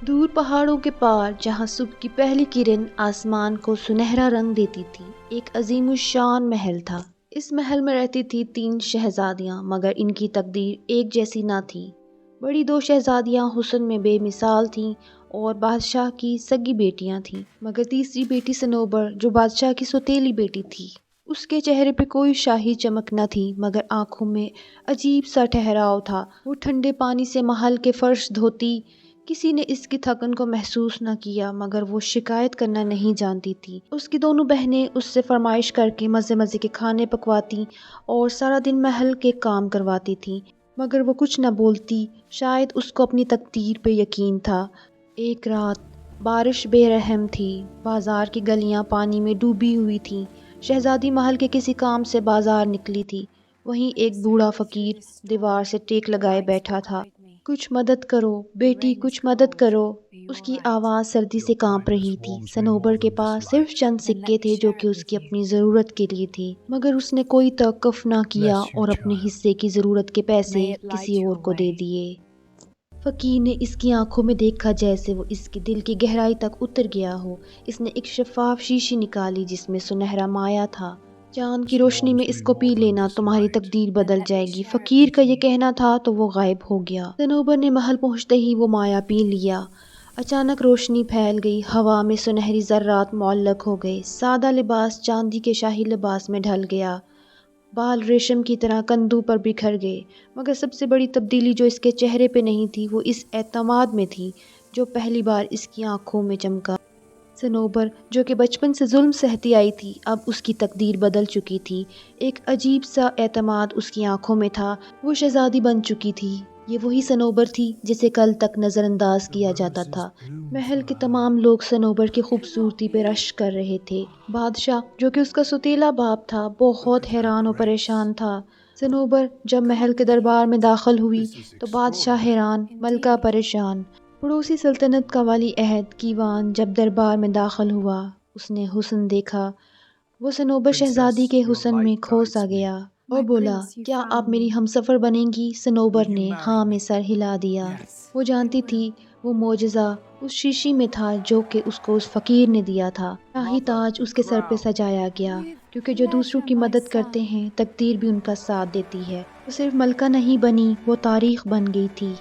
دور پہاڑوں کے پار جہاں صبح کی پہلی کرن آسمان کو سنہرا رنگ دیتی تھی، ایک عظیم الشان محل تھا۔ اس محل میں رہتی تھی 3 شہزادیاں، مگر ان کی تقدیر ایک جیسی نہ تھی۔ بڑی 2 شہزادیاں حسن میں بے مثال تھیں اور بادشاہ کی سگی بیٹیاں تھیں، مگر تیسری بیٹی صنوبر جو بادشاہ کی سوتیلی بیٹی تھی، اس کے چہرے پہ کوئی شاہی چمک نہ تھی، مگر آنکھوں میں عجیب سا ٹھہراؤ تھا۔ وہ ٹھنڈے پانی سے محل کے فرش دھوتی، کسی نے اس کی تھکن کو محسوس نہ کیا، مگر وہ شکایت کرنا نہیں جانتی تھی۔ اس کی دونوں بہنیں اس سے فرمائش کر کے مزے مزے کے کھانے پکواتی اور سارا دن محل کے کام کرواتی تھیں، مگر وہ کچھ نہ بولتی، شاید اس کو اپنی تقدیر پہ یقین تھا۔ ایک رات بارش بے رحم تھی، بازار کی گلیاں پانی میں ڈوبی ہوئی تھیں۔ شہزادی محل کے کسی کام سے بازار نکلی تھی، وہیں ایک بوڑھا فقیر دیوار سے ٹیک لگائے بیٹھا تھا۔ کچھ مدد کرو بیٹی، کچھ مدد کرو۔ اس کی آواز سردی سے کانپ رہی تھی۔ صنوبر کے پاس صرف چند سکے تھے جو کہ اس کی اپنی ضرورت کے لیے تھے، مگر اس نے کوئی توقف نہ کیا اور اپنے حصے کی ضرورت کے پیسے کسی اور کو دے دیے۔ فقیر نے اس کی آنکھوں میں دیکھا جیسے وہ اس کے دل کی گہرائی تک اتر گیا ہو۔ اس نے ایک شفاف شیشی نکالی جس میں سنہرا مایا تھا۔ چاند کی روشنی میں اس کو پی لینا، تمہاری تقدیر بدل جائے گی۔ فقیر کا یہ کہنا تھا تو وہ غائب ہو گیا۔ صنوبر نے محل پہنچتے ہی وہ مایا پی لیا۔ اچانک روشنی پھیل گئی، ہوا میں سنہری ذرات معلق ہو گئے، سادہ لباس چاندی کے شاہی لباس میں ڈھل گیا، بال ریشم کی طرح کندھوں پر بکھر گئے، مگر سب سے بڑی تبدیلی جو اس کے چہرے پہ نہیں تھی وہ اس اعتماد میں تھی جو پہلی بار اس کی آنکھوں میں چمکا۔ صنوبر جو کہ بچپن سے ظلم سہتی آئی تھی، اب اس کی تقدیر بدل چکی تھی۔ ایک عجیب سا اعتماد اس کی آنکھوں میں تھا، وہ شہزادی بن چکی تھی۔ یہ وہی صنوبر تھی جسے کل تک نظر انداز کیا جاتا تھا۔ محل کے تمام لوگ صنوبر کی خوبصورتی پہ رشک کر رہے تھے۔ بادشاہ جو کہ اس کا سوتیلا باپ تھا بہت حیران و پریشان تھا۔ صنوبر جب محل کے دربار میں داخل ہوئی تو بادشاہ حیران، ملکہ پریشان۔ پڑوسی سلطنت کا ولی عہد کیوان جب دربار میں داخل ہوا، اس نے حسن دیکھا، وہ صنوبر شہزادی کے حسن میں کھو سا گیا اور بولا، کیا آپ میری ہمسفر بنیں گی؟ صنوبر نے ہاں میں سر ہلا دیا۔ وہ جانتی تھی وہ معجزہ اس شیشی میں تھا جو کہ اس کو اس فقیر نے دیا تھا۔ شاہی تاج اس کے سر پہ سجایا گیا، کیونکہ جو دوسروں کی مدد کرتے ہیں تقدیر بھی ان کا ساتھ دیتی ہے۔ وہ صرف ملکہ نہیں بنی، وہ تاریخ بن گئی تھی۔